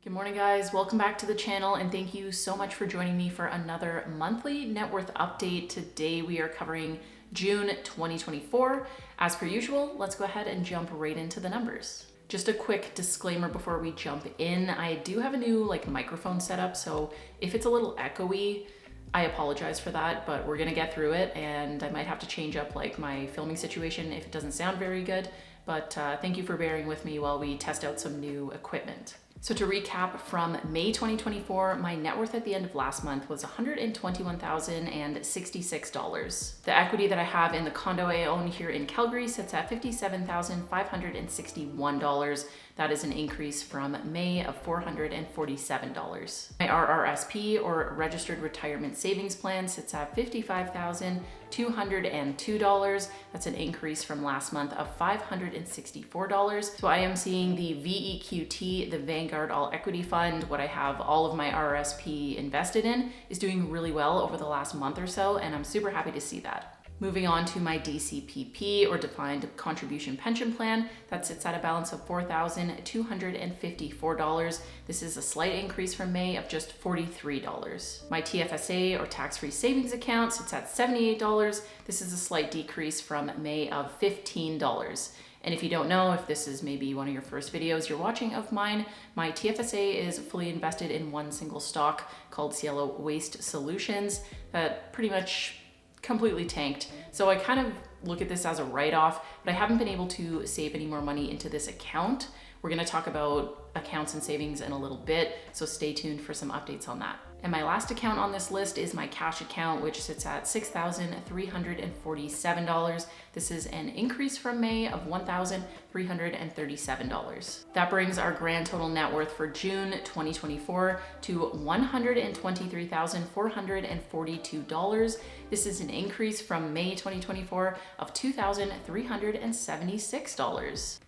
Good morning, guys. Welcome back to the channel, and thank you so much for joining me for another monthly net worth update. Today we are covering June 2024. As per usual, let's go ahead and jump right into the numbers. Just a quick disclaimer before we jump in. I do have a new microphone setup, so if it's a little echoey, I apologize for that, but we're gonna get through it, and I might have to change up my filming situation if it doesn't sound very good. But thank you for bearing with me while we test out some new equipment. So to recap, from May 2024, my net worth at the end of last month was $121,066. The equity that I have in the condo I own here in Calgary sits at $57,561. That is an increase from May of $447. My RRSP, or Registered Retirement Savings Plan, sits at $55,202. That's an increase from last month of $564. So I am seeing the VEQT, the Vanguard All Equity Fund, what I have all of my RRSP invested in, is doing really well over the last month or so, and I'm super happy to see that. Moving on to my DCPP, or Defined Contribution Pension Plan, that sits at a balance of $4,254. This is a slight increase from May of just $43. My TFSA, or Tax-Free Savings Account, sits at $78. This is a slight decrease from May of $15. And if you don't know, if this is maybe one of your first videos you're watching of mine, my TFSA is fully invested in one single stock called Cielo Waste Solutions that pretty much completely tanked. So I kind of look at this as a write-off, but I haven't been able to save any more money into this account. We're going to talk about accounts and savings in a little bit, so stay tuned for some updates on that. And my last account on this list is my cash account, which sits at $6,347. This is an increase from May of $1,337. That brings our grand total net worth for June 2024 to $123,442. This is an increase from May 2024 of $2,376.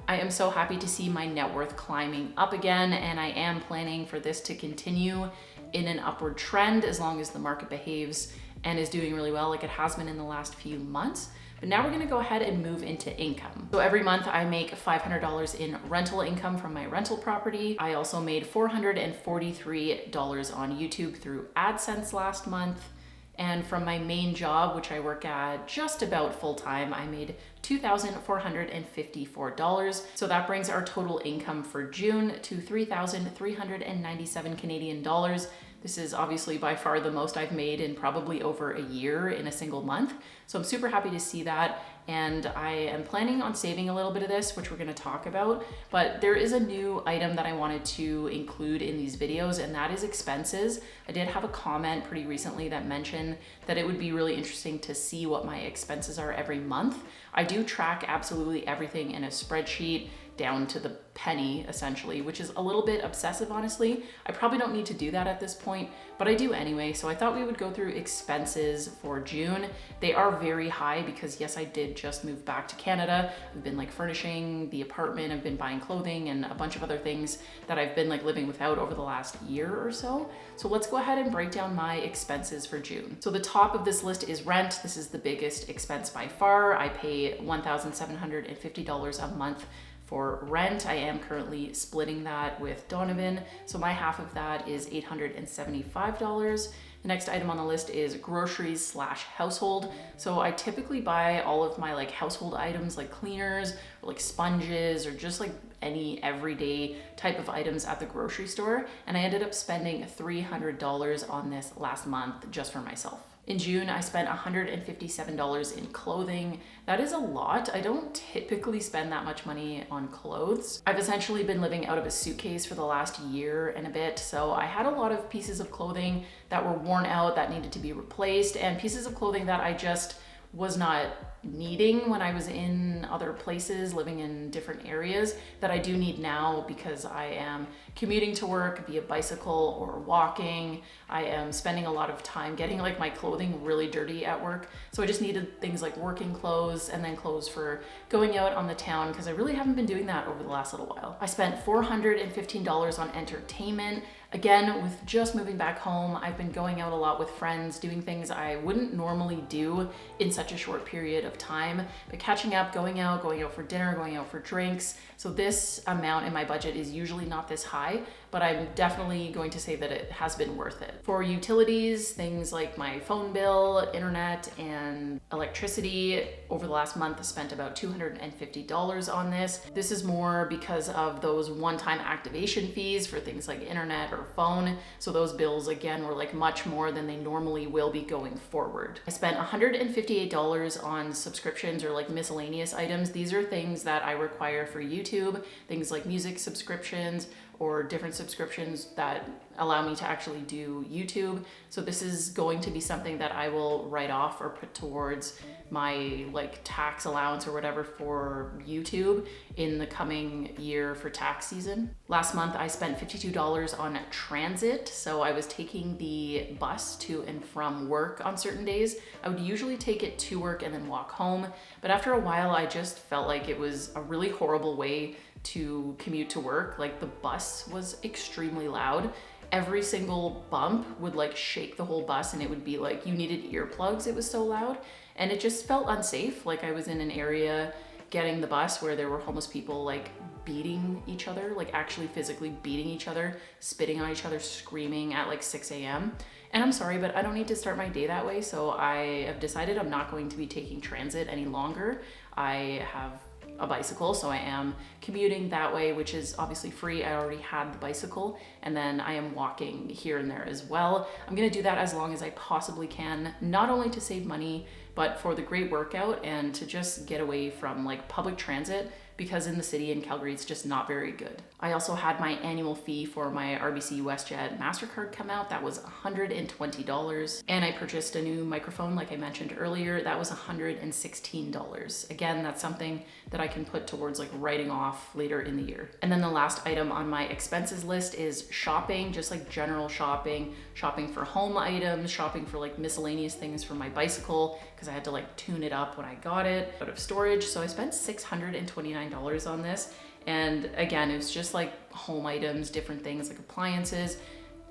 I am so happy to see my net worth climbing up again, and I am planning for this to continue in an upward trend as long as the market behaves and is doing really well like it has been in the last few months. But now we're gonna go ahead and move into income. So every month I make $500 in rental income from my rental property. I also made $443 on YouTube through AdSense last month. And from my main job, which I work at just about full time, I made $2,454. So that brings our total income for June to 3,397 Canadian dollars. This is obviously by far the most I've made in probably over a year in a single month. So I'm super happy to see that. And I am planning on saving a little bit of this, which we're going to talk about. But there is a new item that I wanted to include in these videos, and that is expenses. I did have a comment pretty recently that mentioned that it would be really interesting to see what my expenses are every month. I do track absolutely everything in a spreadsheet down to the penny, essentially, which is a little bit obsessive, honestly. I probably don't need to do that at this point, but I do anyway. So I thought we would go through expenses for June. They are very high because yes, I did just move back to Canada. I've been furnishing the apartment, I've been buying clothing and a bunch of other things that I've been living without over the last year or so. So let's go ahead and break down my expenses for June. So the top of this list is rent. This is the biggest expense by far. I pay $1,750 a month for rent. I am currently splitting that with Donovan. So my half of that is $875. The next item on the list is groceries / household. So I typically buy all of my household items like cleaners or sponges or just any everyday type of items at the grocery store. And I ended up spending $300 on this last month just for myself. In June, I spent $157 in clothing. That is a lot. I don't typically spend that much money on clothes. I've essentially been living out of a suitcase for the last year and a bit, so I had a lot of pieces of clothing that were worn out that needed to be replaced, and pieces of clothing that I just was not needing when I was in other places, living in different areas, that I do need now because I am commuting to work via bicycle or walking. I am spending a lot of time getting my clothing really dirty at work. So I just needed things like working clothes and then clothes for going out on the town, because I really haven't been doing that over the last little while. I spent $415 on entertainment. Again, with just moving back home, I've been going out a lot with friends, doing things I wouldn't normally do in such a short period of time, but catching up, going out for dinner, going out for drinks. So this amount in my budget is usually not this high, but I'm definitely going to say that it has been worth it. For utilities, things like my phone bill, internet, and electricity, over the last month I spent about $250 on this. This is more because of those one-time activation fees for things like internet or phone. So those bills again were like much more than they normally will be going forward. I spent $158 on subscriptions or like miscellaneous items. These are things that I require for YouTube, things like music subscriptions or different subscriptions that allow me to actually do YouTube. So this is going to be something that I will write off or put towards my like tax allowance or whatever for YouTube in the coming year for tax season. Last month I spent $52 on transit. So I was taking the bus to and from work on certain days. I would usually take it to work and then walk home. But after a while, I just felt like it was a really horrible way to commute to work. Like the bus was extremely loud. Every single bump would like shake the whole bus and it would be like you needed earplugs. It was so loud and it just felt unsafe. Like I was in an area getting the bus where there were homeless people like beating each other, like actually physically beating each other, spitting on each other, screaming at like 6 a.m. And I'm sorry, but I don't need to start my day that way. So I have decided I'm not going to be taking transit any longer. I have a bicycle, so I am commuting that way, which is obviously free. I already had the bicycle, and then I am walking here and there as well. I'm gonna do that as long as I possibly can, not only to save money, but for the great workout and to just get away from like public transit, because in the city in Calgary, it's just not very good. I also had my annual fee for my RBC WestJet MasterCard come out. That was $120. And I purchased a new microphone, like I mentioned earlier. That was $116. Again, that's something that I can put towards like writing off later in the year. And then the last item on my expenses list is shopping, just like general shopping, shopping for home items, shopping for like miscellaneous things for my bicycle, because I had to like tune it up when I got it out of storage. So I spent $629 on this. And again, it's just like home items, different things like appliances.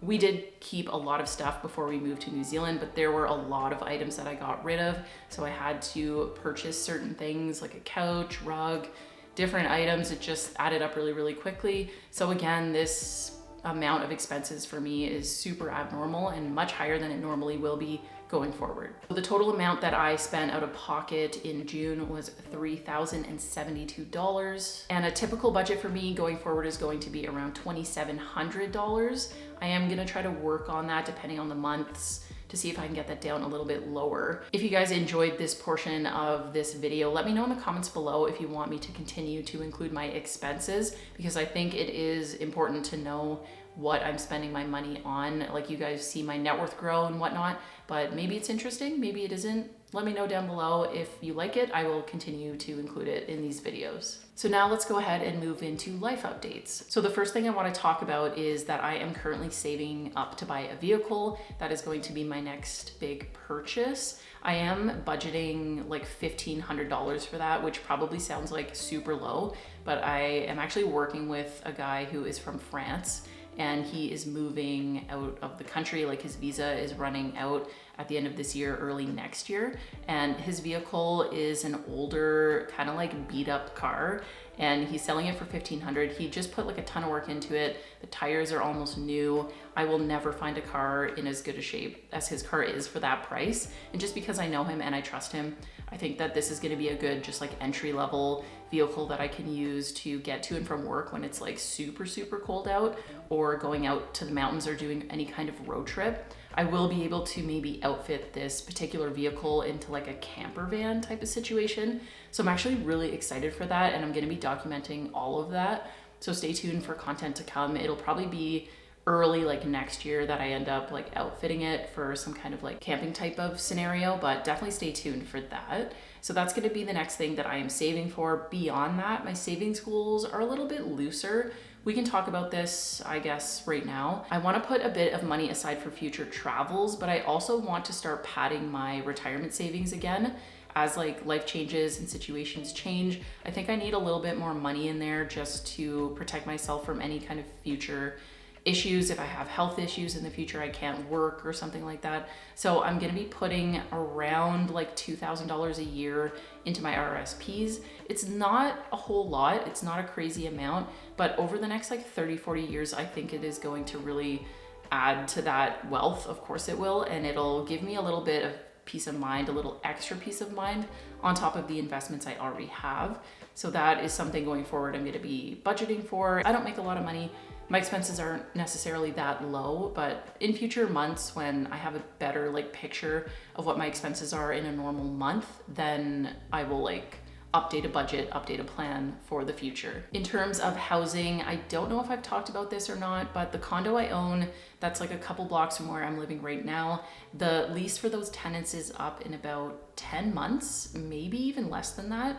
We did keep a lot of stuff before we moved to New Zealand, but there were a lot of items that I got rid of. So I had to purchase certain things like a couch, rug, different items. It just added up really, really quickly. So again, this amount of expenses for me is super abnormal and much higher than it normally will be going forward. So the total amount that I spent out of pocket in June was $3,072. And a typical budget for me going forward is going to be around $2,700. I am gonna try to work on that depending on the months to see if I can get that down a little bit lower. If you guys enjoyed this portion of this video, let me know in the comments below if you want me to continue to include my expenses, because I think it is important to know what I'm spending my money on. Like you guys see my net worth grow and whatnot, but maybe it's interesting, maybe it isn't. Let me know down below. If you like it, I will continue to include it in these videos. So now let's go ahead and move into life updates. So the first thing I want to talk about is that I am currently saving up to buy a vehicle. That is going to be my next big purchase. I am budgeting like $1,500 for that, which probably sounds like super low, but I am actually working with a guy who is from France, and he is moving out of the country. Like his visa is running out at the end of this year, early next year. And his vehicle is an older, kind of like beat up car, and he's selling it for $1,500. He just put like a ton of work into it. The tires are almost new. I will never find a car in as good a shape as his car is for that price. And just because I know him and I trust him, I think that this is gonna be a good, just like entry level vehicle that I can use to get to and from work when it's like super, super cold out, or going out to the mountains or doing any kind of road trip. I will be able to maybe outfit this particular vehicle into like a camper van type of situation. So I'm actually really excited for that, and I'm gonna be documenting all of that. So stay tuned for content to come. It'll probably be early like next year that I end up like outfitting it for some kind of like camping type of scenario, but definitely stay tuned for that. So that's gonna be the next thing that I am saving for. Beyond that, my savings goals are a little bit looser. We can talk about this, I guess, right now. I want to put a bit of money aside for future travels, but I also want to start padding my retirement savings again. As like life changes and situations change, I think I need a little bit more money in there just to protect myself from any kind of future issues, if I have health issues in the future, I can't work or something like that. So I'm gonna be putting around like $2,000 a year into my RSPs. It's not a whole lot, it's not a crazy amount, but over the next like 30, 40 years, I think it is going to really add to that wealth. Of course it will, and it'll give me a little bit of peace of mind, a little extra peace of mind on top of the investments I already have. So that is something going forward I'm going to be budgeting for. I don't make a lot of money. My expenses aren't necessarily that low, but in future months when I have a better like picture of what my expenses are in a normal month, then I will like update a budget, update a plan for the future. In terms of housing, I don't know if I've talked about this or not, but the condo I own, that's like a couple blocks from where I'm living right now, the lease for those tenants is up in about 10 months, maybe even less than that.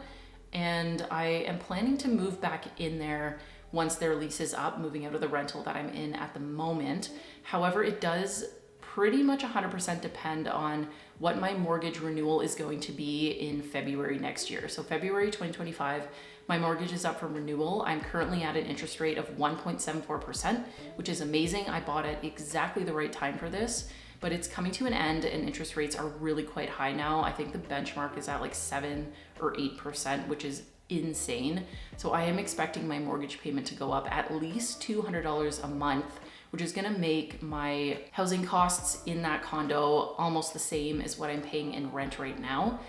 And I am planning to move back in there once their lease is up, moving out of the rental that I'm in at the moment. However, it does pretty much 100% depend on what my mortgage renewal is going to be in February next year. So February 2025, my mortgage is up for renewal. I'm currently at an interest rate of 1.74%, which is amazing. I bought at exactly the right time for this, but it's coming to an end and interest rates are really quite high now. I think the benchmark is at like 7 or 8%, which is insane. So I am expecting my mortgage payment to go up at least $200 a month, which is gonna make my housing costs in that condo almost the same as what I'm paying in rent right now.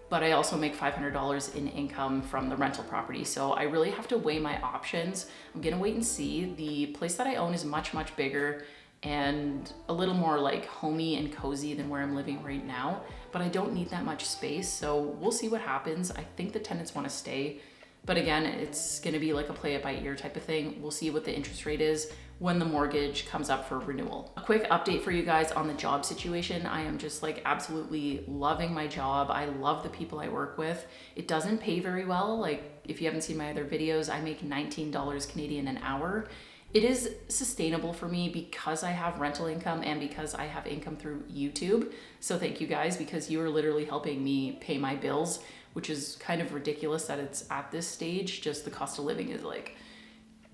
But I also make $500 in income from the rental property. So I really have to weigh my options. I'm gonna wait and see. The place that I own is much, much bigger and a little more like homey and cozy than where I'm living right now, but I don't need that much space. So we'll see what happens. I think the tenants want to stay, but again, it's going to be like a play it by ear type of thing. We'll see what the interest rate is when the mortgage comes up for renewal. A quick update for you guys on the job situation. I am just like absolutely loving my job. I love the people I work with. It doesn't pay very well. Like if you haven't seen my other videos, I make $19 Canadian an hour. It is sustainable for me because I have rental income and because I have income through YouTube. So thank you guys, because you are literally helping me pay my bills, which is kind of ridiculous that it's at this stage. Just the cost of living is like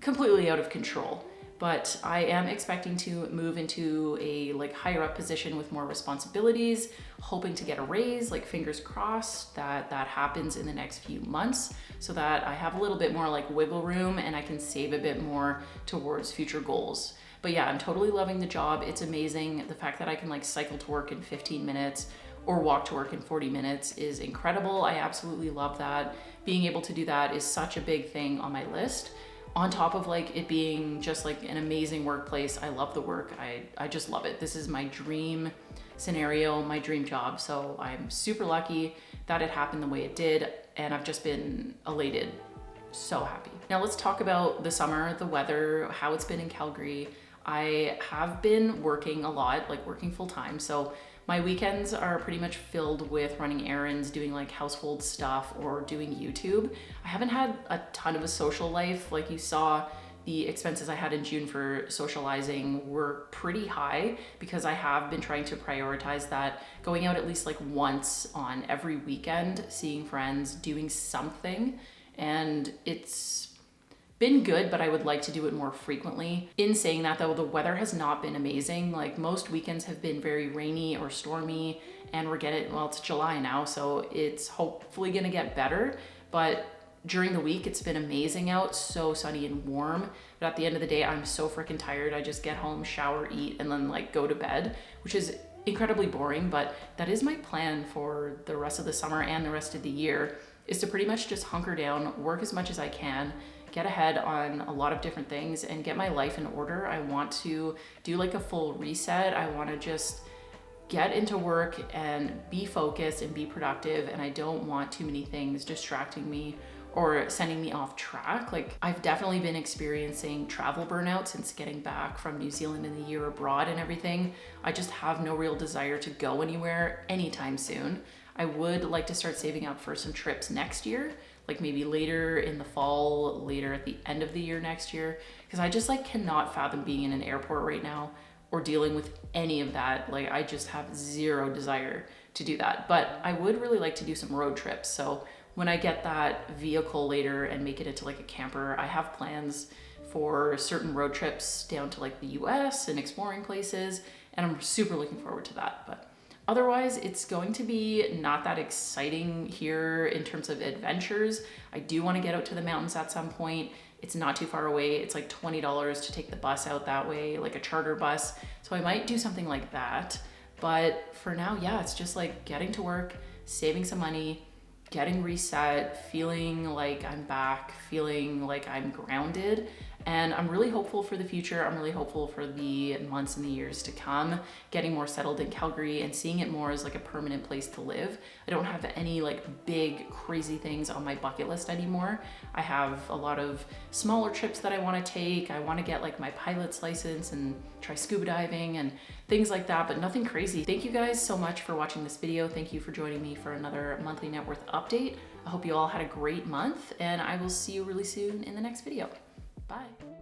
completely out of control. But I am expecting to move into a like higher up position with more responsibilities, hoping to get a raise, like fingers crossed that that happens in the next few months so that I have a little bit more like wiggle room and I can save a bit more towards future goals. But yeah, I'm totally loving the job. It's amazing. The fact that I can like cycle to work in 15 minutes or walk to work in 40 minutes is incredible. I absolutely love that. Being able to do that is such a big thing on my list. On top of like it being just like an amazing workplace. I love the work. I just love it. This is my dream scenario, my dream job. So I'm super lucky that it happened the way it did. And I've just been elated. So happy. Now let's talk about the summer, the weather, how it's been in Calgary. I have been working a lot, like working full time. So my weekends are pretty much filled with running errands, doing like household stuff or doing YouTube. I haven't had a ton of a social life. Like you saw, the expenses I had in June for socializing were pretty high because I have been trying to prioritize that, going out at least like once on every weekend, seeing friends, doing something. And it's been good, but I would like to do it more frequently. In saying that though, the weather has not been amazing. Like most weekends have been very rainy or stormy, and we're getting, well, it's July now, so it's hopefully gonna get better. But during the week, it's been amazing out, so sunny and warm. But at the end of the day, I'm so freaking tired. I just get home, shower, eat, and then like go to bed, which is incredibly boring, but that is my plan for the rest of the summer and the rest of the year, is to pretty much just hunker down, work as much as I can, get ahead on a lot of different things and get my life in order. I want to do like a full reset. I want to just get into work and be focused and be productive. And I don't want too many things distracting me or sending me off track. Like I've definitely been experiencing travel burnout since getting back from New Zealand and the year abroad and everything. I just have no real desire to go anywhere anytime soon. I would like to start saving up for some trips next year, like maybe later in the fall, later at the end of the year next year, because I just like cannot fathom being in an airport right now or dealing with any of that. Like I just have zero desire to do that, but I would really like to do some road trips. So when I get that vehicle later and make it into like a camper, I have plans for certain road trips down to like the US and exploring places, and I'm super looking forward to that. But otherwise, it's going to be not that exciting here in terms of adventures. I do want to get out to the mountains at some point. It's not too far away. It's like $20 to take the bus out that way, like a charter bus. So I might do something like that. But for now, yeah, it's just like getting to work, saving some money, getting reset, feeling like I'm back, feeling like I'm grounded. And I'm really hopeful for the future. I'm really hopeful for the months and the years to come, getting more settled in Calgary and seeing it more as like a permanent place to live. I don't have any like big crazy things on my bucket list anymore. I have a lot of smaller trips that I want to take. I want to get like my pilot's license and try scuba diving and things like that, but nothing crazy. Thank you guys so much for watching this video. Thank you for joining me for another monthly net worth update. I hope you all had a great month, and I will see you really soon in the next video. Bye.